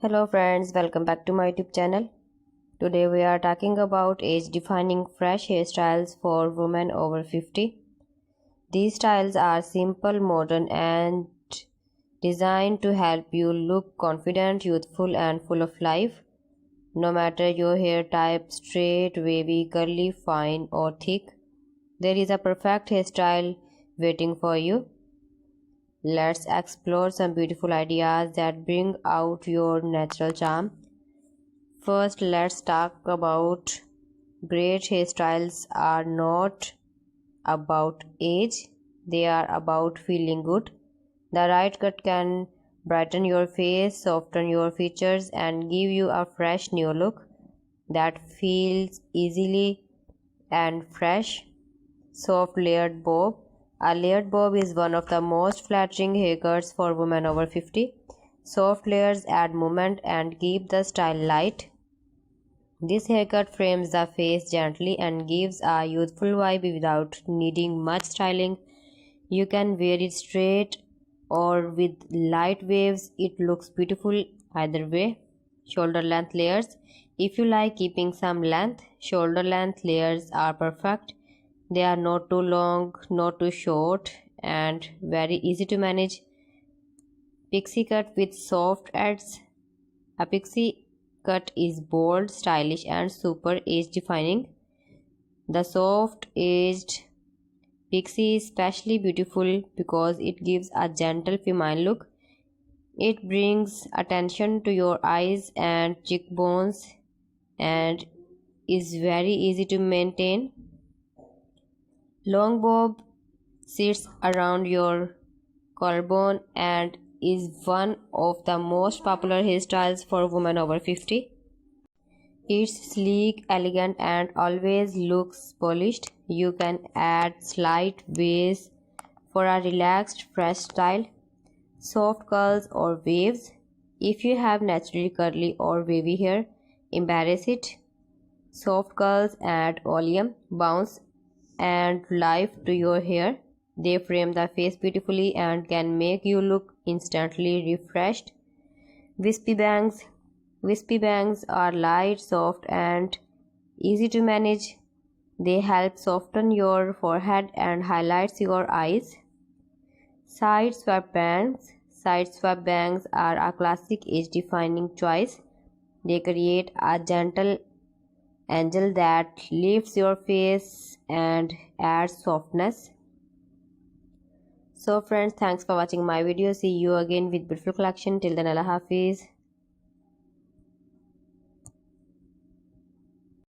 Hello friends, welcome back to my YouTube channel. Today we are talking about age-defining fresh hairstyles for women over 50. These styles are simple, modern and designed to help you look confident, youthful and full of life. No matter your hair type, straight, wavy, curly, fine or thick, there is a perfect hairstyle waiting for you. Let's explore some beautiful ideas that bring out your natural charm. First, let's talk about great hairstyles are not about age, they are about feeling good. The right cut can brighten your face, soften your features, and give you a fresh new look that feels easily and fresh. Soft layered bob. A layered bob is one of the most flattering haircuts for women over 50. Soft layers add movement and keep the style light. This haircut frames the face gently and gives a youthful vibe without needing much styling. You can wear it straight or with light waves. It looks beautiful either way. Shoulder length layers. If you like keeping some length, shoulder length layers are perfect. They are not too long, not too short, and very easy to manage. Pixie cut with soft edges. A pixie cut is bold, stylish, and super age-defining. The soft-edged pixie is especially beautiful because it gives a gentle feminine look. It brings attention to your eyes and cheekbones and is very easy to maintain. Long bob sits around your collarbone and is one of the most popular hairstyles for women over 50. It's sleek, elegant and always looks polished. You can add slight waves for a relaxed, fresh style. Soft curls or waves. If you have naturally curly or wavy hair, embrace it. Soft curls add volume, bounce and life to your hair. They frame the face beautifully and can make you look instantly refreshed. Wispy bangs. Wispy bangs are light, soft and easy to manage. They help soften your forehead and highlights your eyes. Side swept bangs. Side swept bangs are a classic age-defining choice. They create a gentle angle that lifts your face and adds softness. So friends, thanks for watching my video. See you again with beautiful collection. Till then, Allah Hafiz.